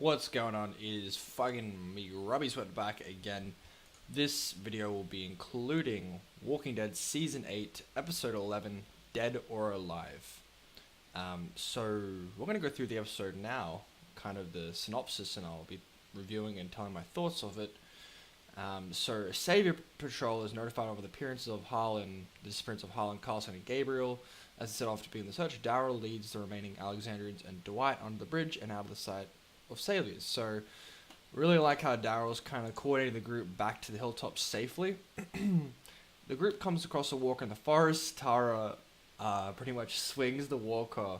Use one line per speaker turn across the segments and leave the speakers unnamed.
What's going on is fucking Megrubbieswet back again. This video will be including Walking Dead Season 8, Episode 11, Dead or Alive. So we're going to go through the episode now, kind of the synopsis, and I'll be reviewing and telling my thoughts of it. So Savior Patrol is notified of the appearances of Harlan, the disappearance of Harlan, Carlson, and Gabriel. As they set off to begin the search, Daryl leads the remaining Alexandrians and Dwight onto the bridge and out of the sight of sailors. So really like how Daryl's kind of coordinating the group back to the hilltop safely. The group comes across a walker in the forest. Tara pretty much swings the walker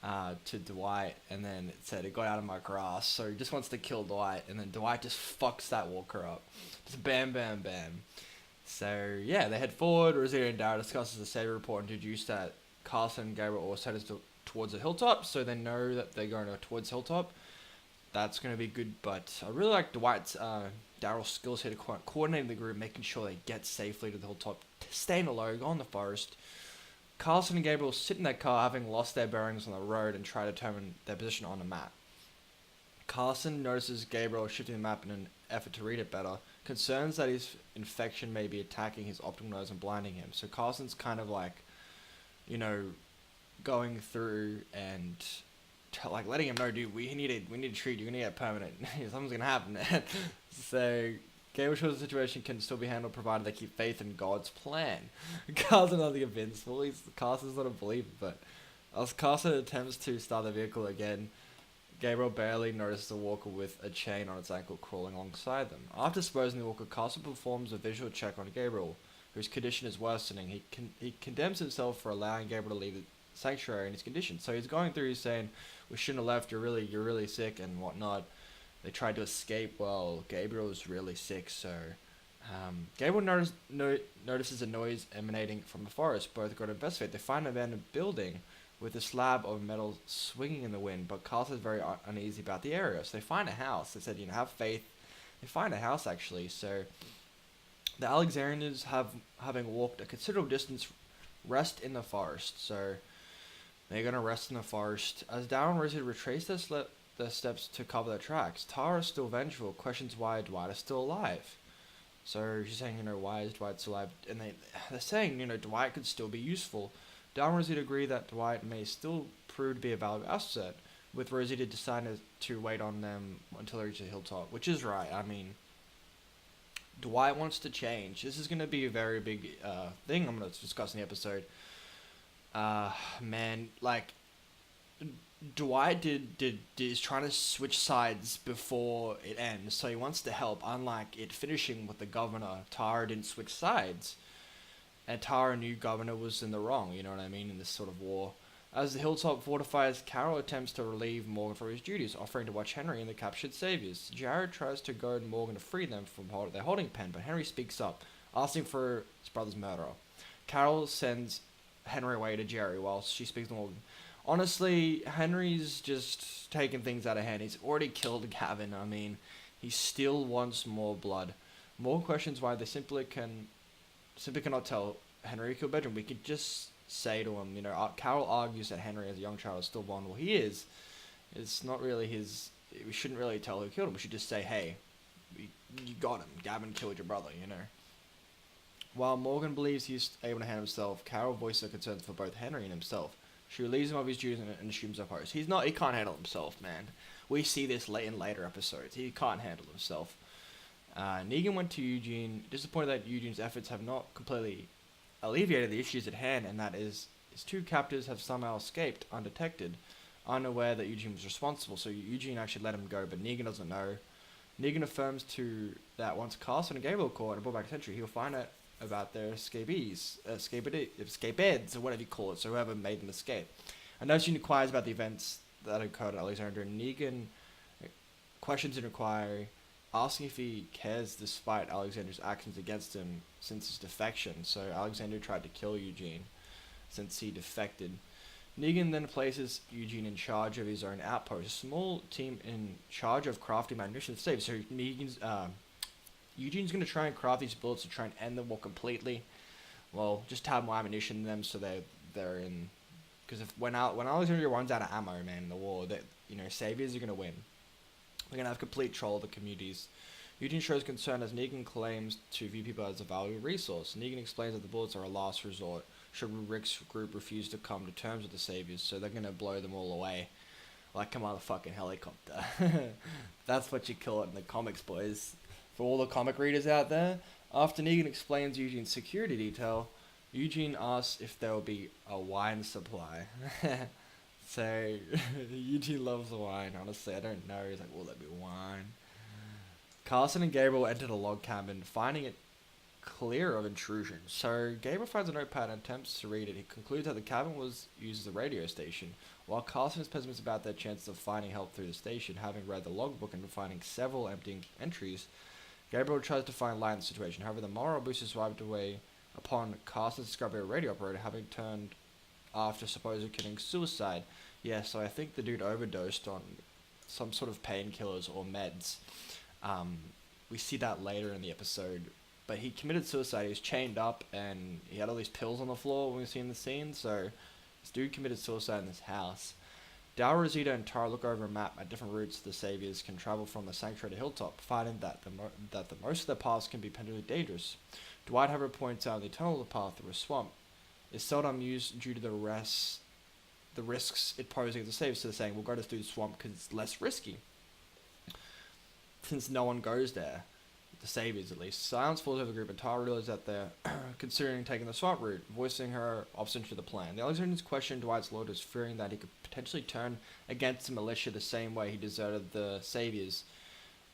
to Dwight, and then it said it got out of my grasp, so he just wants to kill Dwight, and then Dwight just fucks that walker up. Just bam, bam, bam. So yeah, they head forward. Rosita and Daryl discusses the Savior report and introduce that Carson and Gabriel also headed towards the hilltop, so they know that they're going towards hilltop. That's going to be good, but I really like Dwight's, Daryl's skills here to coordinating the group, making sure they get safely to the hilltop, staying low, go in the forest. Carlson and Gabriel sit in their car, having lost their bearings on the road, and try to determine their position on the map. Carlson notices Gabriel shifting the map in an effort to read it better, concerns that his infection may be attacking his optical nerves and blinding him. So Carlson's kind of like, going through and like letting him know, dude, we need to treat you, we're gonna get permanent. Something's gonna happen. So Gabriel shows the situation can still be handled provided they keep faith in God's plan. Carlson not invincible. Carson's not a believer, but as Carson attempts to start the vehicle again, Gabriel barely notices the walker with a chain on its ankle crawling alongside them. After disposing the walker, Carson performs a visual check on Gabriel, whose condition is worsening. He condemns himself for allowing Gabriel to leave the sanctuary in his condition. So he's going through, he's saying, we shouldn't have left, you're really sick and whatnot. They tried to escape. Well, Gabriel's really sick, so Gabriel notices a noise emanating from the forest. Both go to investigate. They find an abandoned building with a slab of metal swinging in the wind, but Carlson is very uneasy about the area. So they find a house. They said, have faith. They find a house, actually. So the Alexandrians, having walked a considerable distance, rest in the forest. So they're going to rest in the forest. As Daryl and Rosie retrace their steps to cover their tracks, Tara, still vengeful, questions why Dwight is still alive. So she's saying, why is Dwight still alive? And they're saying, Dwight could still be useful. Daryl and Rosita agree that Dwight may still prove to be a valuable asset, with Rosita deciding to wait on them until they reach the hilltop, which is right. I mean, Dwight wants to change. This is going to be a very big thing I'm going to discuss in the episode. Dwight is trying to switch sides before it ends, so he wants to help, unlike it finishing with the governor. Tara didn't switch sides, and Tara knew governor was in the wrong, you know what I mean, in this sort of war. As the hilltop fortifies, Carol attempts to relieve Morgan from his duties, offering to watch Henry and the captured saviors. Jared tries to goad Morgan to free them from their holding pen, but Henry speaks up, asking for his brother's murderer. Carol sends Henry away to Jerry while she speaks to Morgan. Honestly, Henry's just taking things out of hand. He's already killed Gavin. I mean, he still wants more blood. Morgan questions why they simply cannot tell Henry killed Benjamin. We could just say to him, Carol argues that Henry as a young child is still vulnerable. He is. It's not really his. We shouldn't really tell who killed him. We should just say, hey, you got him. Gavin killed your brother, While Morgan believes he's able to handle himself, Carol voices her concerns for both Henry and himself. She relieves him of his duties and assumes a post. He can't handle himself, man. We see this in later episodes. He can't handle himself. Negan went to Eugene, disappointed that Eugene's efforts have not completely alleviated the issues at hand, and that is his two captors have somehow escaped undetected, unaware that Eugene was responsible. So Eugene actually let him go, but Negan doesn't know. Negan affirms that once Carson and Gabriel are caught and brought back to Century, he'll find out about their escapees, escapeeds, or whatever you call it, so whoever made them escape. A note inquires about the events that occurred at Alexandria. Negan questions an inquiry, asking if he cares despite Alexander's actions against him since his defection. So Alexander tried to kill Eugene since he defected. Negan then places Eugene in charge of his own outpost, a small team in charge of crafting ammunition to save. So Eugene's going to try and craft these bullets to try and end the war completely. Well, just have more ammunition in them so they're in. Because when Alexandria runs out of ammo, man, in the war, that saviors are going to win. We're going to have complete control of the communities. Eugene shows concern as Negan claims to view people as a valuable resource. Negan explains that the bullets are a last resort should Rick's group refuse to come to terms with the Saviors, so they're going to blow them all away. Like a motherfucking helicopter. That's what you call it in the comics, boys. For all the comic readers out there, after Negan explains Eugene's security detail, Eugene asks if there will be a wine supply. So, Eugene loves wine, honestly, I don't know. He's like, will there be wine? Carson and Gabriel enter the log cabin, finding it clear of intrusion. So, Gabriel finds a notepad and attempts to read it. He concludes that the cabin was used as a radio station. While Carson is pessimistic about their chances of finding help through the station, having read the logbook and finding several empty entries, Gabriel tries to find light in the situation. However, the moral boost is wiped away upon Carson's discovery of a radio operator having turned after supposedly committing suicide. Yeah, so I think the dude overdosed on some sort of painkillers or meds. We see that later in the episode. But he committed suicide. He was chained up and he had all these pills on the floor when we see in the scene. So this dude committed suicide in his house. Daryl, Rosita, and Tara look over a map at different routes the Saviors can travel from the Sanctuary to Hilltop, finding that the most of their paths can be potentially dangerous. Dwight, however, points out the eternal path through a swamp is seldom used due to the risks it poses against the Saviors. So they're saying, we'll go through the swamp because it's less risky. Since no one goes there. The Saviors, at least. Silence falls over the group, and Tara realizes that they're considering taking the swamp route, voicing her opposition to the plan. The Alexandrians question Dwight's loyalty, fearing that he could potentially turn against the militia the same way he deserted the Saviors.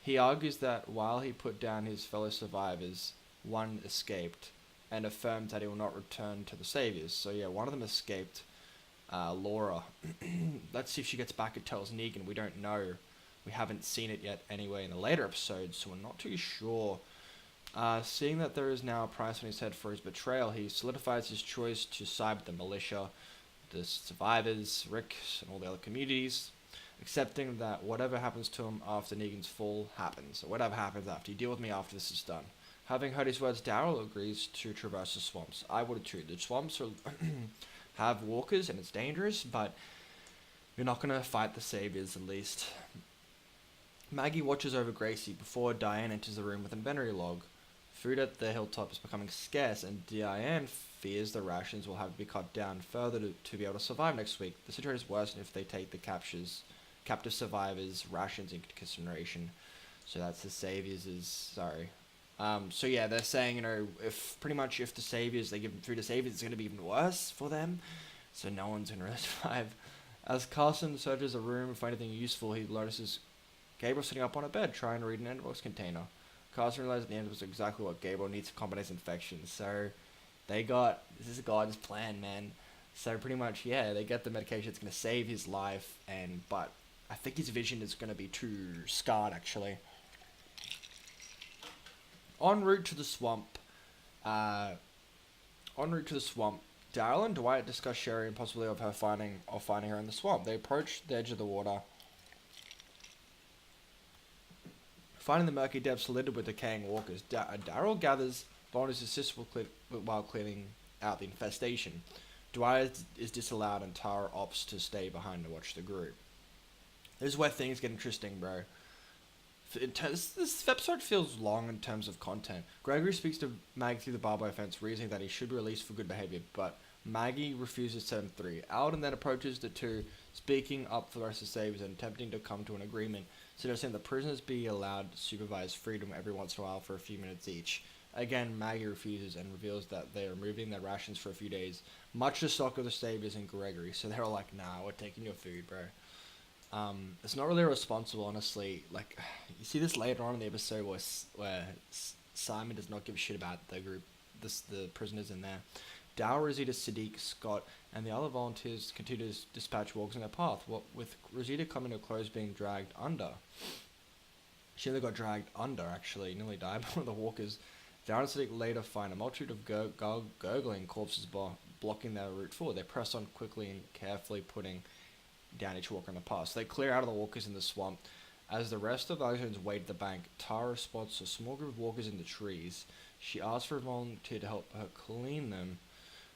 He argues that while he put down his fellow survivors, one escaped, and affirms that he will not return to the Saviors. So yeah, one of them escaped, Laura. Let's see if she gets back and tells Negan. We don't know. We haven't seen it yet anyway in the later episodes, so we're not too sure. Seeing that there is now a price on his head for his betrayal, he solidifies his choice to side with the militia, the survivors, Rick, and all the other communities, accepting that whatever happens to him after Negan's fall happens, or whatever happens after. You deal with me after this is done. Having heard his words, Daryl agrees to traverse the swamps. I would too. The swamps are have walkers and it's dangerous, but you're not going to fight the Saviors at least. Maggie watches over Gracie before Diane enters the room with an inventory log. Food at the hilltop is becoming scarce, and Diane fears the rations will have to be cut down further to be able to survive next week. The situation is worse if they take the captive survivors' rations into consideration. So that's the Saviors' sorry. So yeah, they're saying, if the Saviors, they give them food to Saviors, it's going to be even worse for them. So no one's going to really survive. As Carson searches the room for anything useful, he notices Gabriel sitting up on a bed trying to read an Enderbox container. Carson realizes at the end was exactly what Gabriel needs to combat his infection. So this is God's plan, man. So pretty much, yeah, they get the medication that's going to save his life, but I think his vision is going to be too scarred, actually. En route to the swamp, Daryl and Dwight discuss Sherry and possibility of finding her in the swamp. They approach the edge of the water, finding the murky depths littered with decaying walkers. Daryl gathers volunteers to assist while cleaning out the infestation. Dwight is disallowed and Tara opts to stay behind to watch the group. This is where things get interesting, bro. This episode feels long in terms of content. Gregory speaks to Maggie through the barbed wire fence, reasoning that he should be released for good behavior, but Maggie refuses to set him free. Alden then approaches the two, speaking up for the rest of the Saviors and attempting to come to an agreement, suggesting the prisoners be allowed supervised freedom every once in a while for a few minutes each. Again, Maggie refuses and reveals that they are removing their rations for a few days, much to the shock of the Saviors and Gregory, so they're all like, nah, we're taking your food, bro. It's not really responsible, honestly. Like, you see this later on in the episode where Simon does not give a shit about the group, the prisoners in there. Daryl, Rosita, Sadiq, Scott, and the other volunteers continue to dispatch walkers in their path, with Rosita coming to a close being dragged under. She only got dragged under, actually, nearly died by one of the walkers. Daryl and Sadiq later find a multitude of gurgling corpses blocking their route forward. They press on quickly and carefully putting down each walker in the path. So they clear out of the walkers in the swamp. As the rest of the Alexandrians wait at the bank, Tara spots a small group of walkers in the trees. She asks for a volunteer to help her clean them.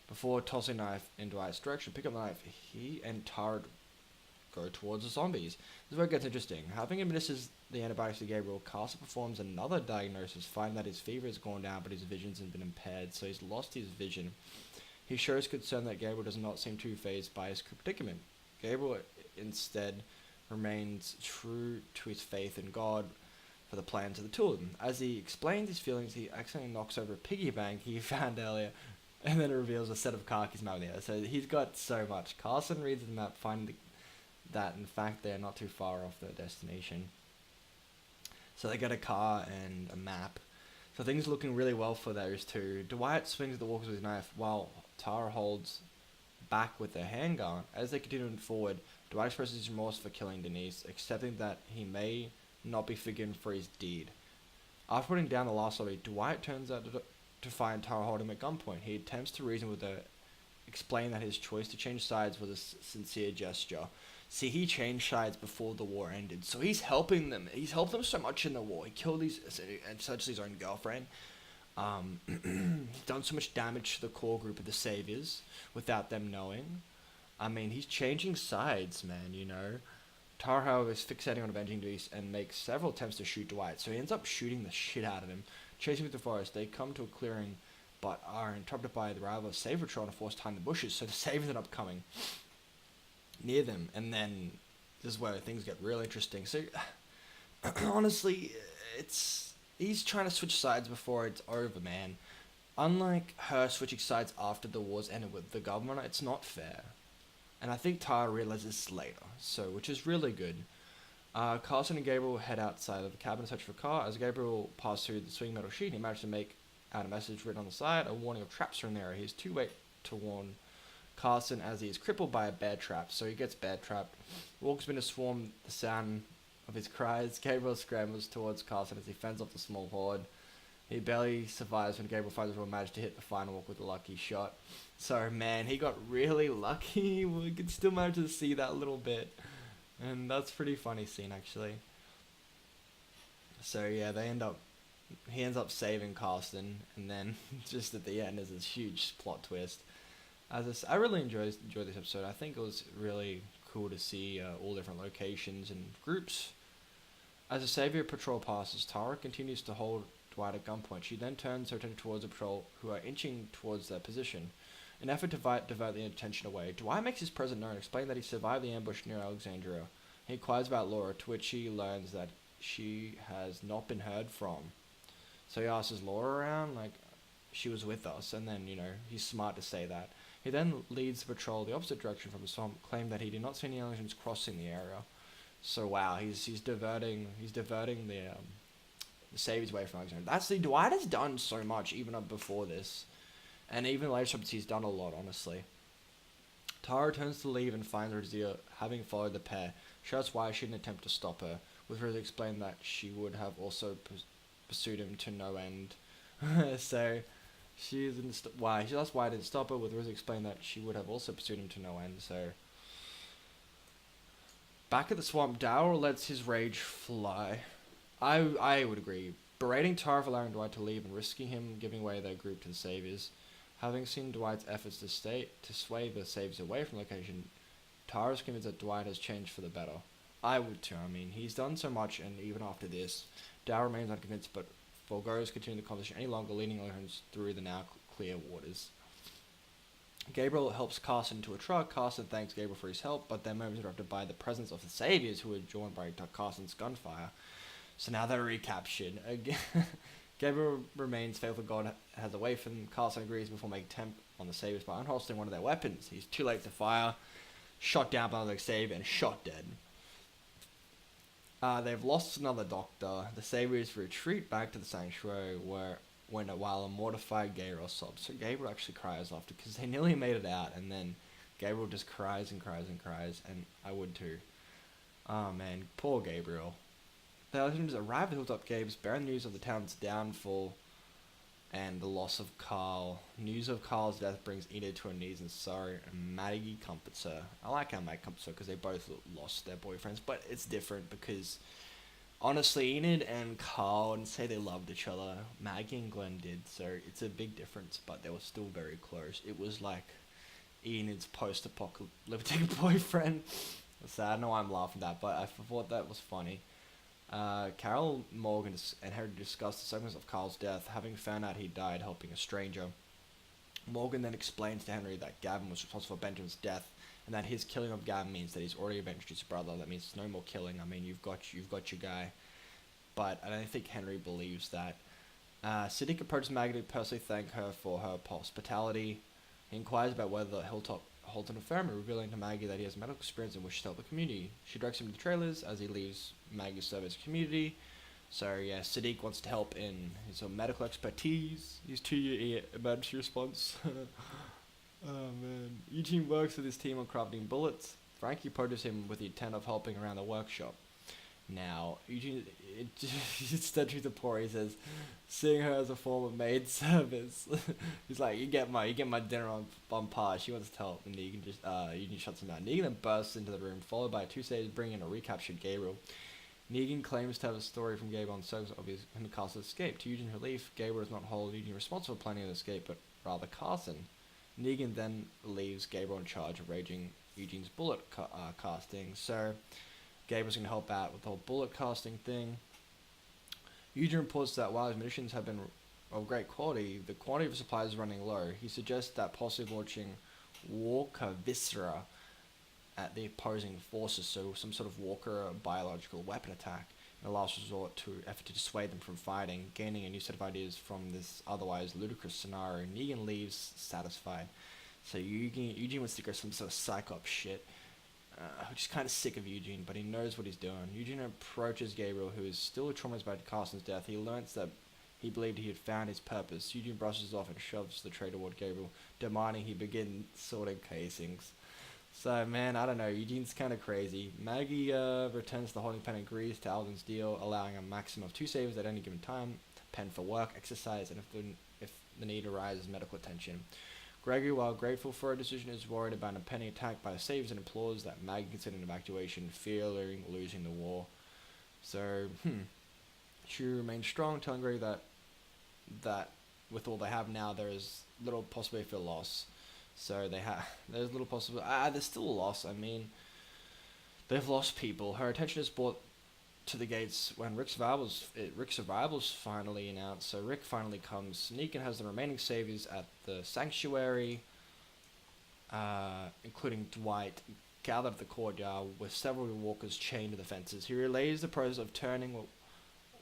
Before tossing a knife in Dwight's direction, pick up the knife. He and Tara go towards the zombies. This is where it gets interesting. Having administered the antibiotics to Gabriel, Carson performs another diagnosis, finding that his fever has gone down but his vision's been impaired, so he's lost his vision. He shows concern that Gabriel does not seem too fazed by his predicament. Gabriel instead remains true to his faith in God for the plans of the two of them. As he explains his feelings, he accidentally knocks over a piggy bank he found earlier, and then reveals a set of car keys mapping the other. So he's got so much. Carson reads the map, finding that in fact they're not too far off their destination. So they get a car and a map. So things are looking really well for those two. Dwight swings the walkers with his knife while Tara holds back with her handgun. As they continue forward, Dwight expresses his remorse for killing Denise, accepting that he may not be forgiven for his deed. After putting down the last lobby, Dwight turns out to find Tara holding him at gunpoint. He attempts to reason with her, explaining that his choice to change sides was a sincere gesture. See, he changed sides before the war ended, so he's helping them. He's helped them so much in the war. He killed essentially his own girlfriend. He's done so much damage to the core group of the Saviors without them knowing. I mean, he's changing sides, man, you know. Tara, however, is fixating on avenging Denise and makes several attempts to shoot Dwight, so he ends up shooting the shit out of him. Chasing through the forest, they come to a clearing, but are interrupted by the arrival of Savior Patrol and are forced to hide in the bushes, so the Saviors end up coming near them, and then this is where things get real interesting. So, honestly, he's trying to switch sides before it's over, man. Unlike her switching sides after the war's ended with the government, it's not fair. And I think Tara realizes this later, so which is really good. Carson and Gabriel head outside of the cabin to search for a car. As Gabriel passes through the swing metal sheet, he manages to make out a message written on the side, a warning of traps are in the area. He's too late to warn Carson as he is crippled by a bear trap, so he gets bear trapped. Walks in to swarm the sound of his cries. Gabriel scrambles towards Carson as he fends off the small horde. He barely survives when Gabriel finds a managed to hit the final walk with a lucky shot. So, man, he got really lucky. We could still manage to see that little bit. And that's a pretty funny scene, actually. So, yeah, he ends up saving Carson, and then just at the end there's this huge plot twist. I really enjoyed this episode. I think it was really cool to see all different locations and groups. As the Savior patrol passes, Tara continues to hold Dwight at gunpoint. She then turns her attention towards the patrol, who are inching towards their position. In an effort to divert the attention away, Dwight makes his presence known, explaining that he survived the ambush near Alexandria. He inquires about Laura, to which he learns that she has not been heard from. So he asks, is Laura around? Like, she was with us, and then, he's smart to say that. He then leads the patrol the opposite direction from the swamp, claiming that he did not see any aliens crossing the area. So wow, he's diverting the Saviors away from Alexandria. Dwight has done so much even up before this, and even later chapters he's done a lot, honestly. Tara turns to leave and finds Razia having followed the pair. She asks why she didn't attempt to stop her, with Razia explaining that she would have also pursued him to no end. So she asks why I didn't stop her, with Razia explaining that she would have also pursued him to no end. So back at the swamp, Daryl lets his rage fly. I would agree. Berating Tara for allowing Dwight to leave and risking him giving away their group to the Saviors. Having seen Dwight's efforts to sway the Saviors away from location, Tara's convinced that Dwight has changed for the better. I would too. I mean, he's done so much, and even after this, Daryl remains unconvinced, but forgoes continuing the conversation any longer, leading Alliance through the now clear waters. Gabriel helps Carson to a truck. Carson thanks Gabriel for his help, but their moment is interrupted by the presence of the Saviors, who are joined by Carson's gunfire. So now they're recaptured. Gabriel remains faithful God has away from Carson agrees before making attempt on the Saviors by unholstering one of their weapons. He's too late to fire, shot down by the Savior, and shot dead. They've lost another doctor. The Saviors retreat back to the sanctuary while a mortified Gabriel sobs. So Gabriel actually cries after because they nearly made it out, and then Gabriel just cries and cries and cries, and I would too. Oh man, poor Gabriel. The Alexandrians arrive at Hilltop Caves, bearing news of the town's downfall and the loss of Carl. News of Carl's death brings Enid to her knees in sorrow, and Maggie comforts her. I like how Maggie comforts her because they both lost their boyfriends, but it's different because honestly, Enid and Carl didn't say they loved each other. Maggie and Glenn did, so it's a big difference, but they were still very close. It was like Enid's post-apocalyptic boyfriend. So I don't know why I'm laughing at that, but I thought that was funny. Carol, Morgan, and Henry discuss the circumstances of Carl's death, having found out he died helping a stranger. Morgan then explains to Henry that Gavin was responsible for Benjamin's death, and that his killing of Gavin means that he's already avenged his brother. That means no more killing. I mean, you've got your guy. But I don't think Henry believes that. Siddiq approaches Maggie to personally thank her for her hospitality. He inquires about whether the Hilltop holds an infirmary, revealing to Maggie that he has medical experience and wishes to help the community. She directs him to the trailers as he leaves Maggie's service community. So yeah, Siddiq wants to help in his medical expertise, his 2-year emergency response. Oh man. Eugene works with his team on crafting bullets. Frankie approaches him with the intent of helping around the workshop. Now, Eugene, instead to the poor, he says, seeing her as a form of maid service. He's like, you get my dinner on par. She wants to help, and Eugene shuts him down. Negan then bursts into the room, followed by two sailors bringing in a recaptured Gabriel. Negan claims to have a story from Gabriel on the surface of his and the castle's escape. To Eugene's relief, Gabriel does not hold Eugene responsible for planning an escape, but rather Carson. Negan then leaves Gabriel in charge of raging Eugene's bullet casting. So Gabriel's going to help out with the whole bullet casting thing. Eugene reports that while his munitions have been of great quality, the quantity of supplies is running low. He suggests that possibly launching Walker Viscera at the opposing forces, so some sort of Walker biological weapon attack, in a last resort to effort to dissuade them from fighting, gaining a new set of ideas from this otherwise ludicrous scenario. Negan leaves satisfied. So Eugene wants to go some sort of psychop shit, which is kind of sick of Eugene, but he knows what he's doing. Eugene approaches Gabriel, who is still traumatized by Carson's death. He learns that he believed he had found his purpose. Eugene brushes off and shoves the tray toward Gabriel, demanding he begin sorting casings. So, man, I don't know. Eugene's kind of crazy. Maggie returns to the holding pen and agrees to Alden's deal, allowing a maximum of 2 savers at any given time. Pen for work, exercise, and if the need arises, medical attention. Gregory, while grateful for her decision, is worried about an impending attack by the savers and implores that Maggie consider an evacuation, fearing losing the war. So, she remains strong, telling Gregory that with all they have now, there is little possibility for loss. So there's little possibility. There's still a loss. I mean, they've lost people. Her attention is brought to the gates when Rick's survival's finally announced. So Rick finally comes. Negan has the remaining saviors at the sanctuary, including Dwight, gathered at the courtyard with several walkers chained to the fences. He relays the process of turning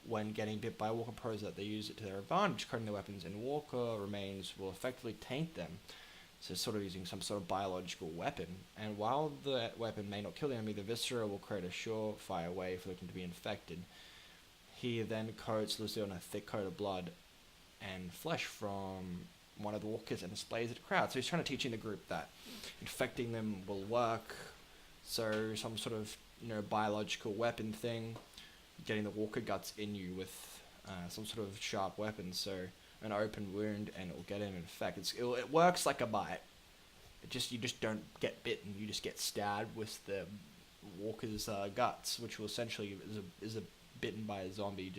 when getting bit by a walker pros that they use it to their advantage, cutting their weapons, and walker remains will effectively taint them. So sort of using some sort of biological weapon. And while the weapon may not kill the enemy, the viscera will create a surefire way for them to be infected. He then coats Lucy on a thick coat of blood and flesh from one of the walkers and displays it to the crowd. So he's trying to teaching the group that infecting them will work. So some sort of biological weapon thing, getting the walker guts in you with some sort of sharp weapon. So an open wound and it'll get him infected. It works like a bite. You just don't get bitten. You just get stabbed with the walker's guts, which will essentially is a bitten by a zombie.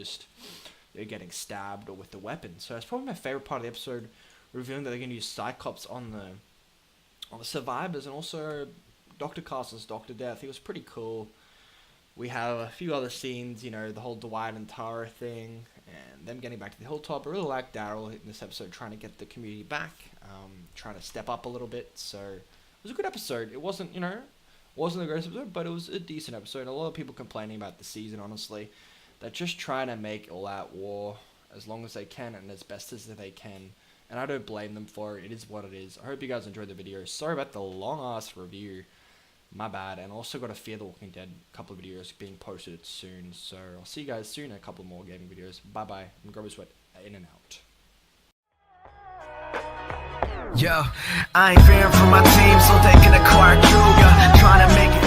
You're getting stabbed or with the weapon. So it's probably my favorite part of the episode, revealing that they're going to use Cyclops on the survivors, and also Dr. Carson's Dr. Death. He was pretty cool. We have a few other scenes, the whole Dwight and Tara thing, and them getting back to the hilltop. I really like Daryl in this episode trying to get the community back, trying to step up a little bit. So it was a good episode. It wasn't, wasn't the greatest episode, but it was a decent episode. A lot of people complaining about the season, honestly. They're just trying to make all-out war as long as they can and as best as they can. And I don't blame them for it. It is what it is. I hope you guys enjoyed the video. Sorry about the long-ass review. My bad. And also got a Fear the Walking Dead couple of videos being posted soon. So I'll see you guys soon in a couple more gaming videos. Bye-bye. Megrubbieswet in and out.
Yo, I ain't fearing for my team, so they can acquire crew. Yeah, trying to make it.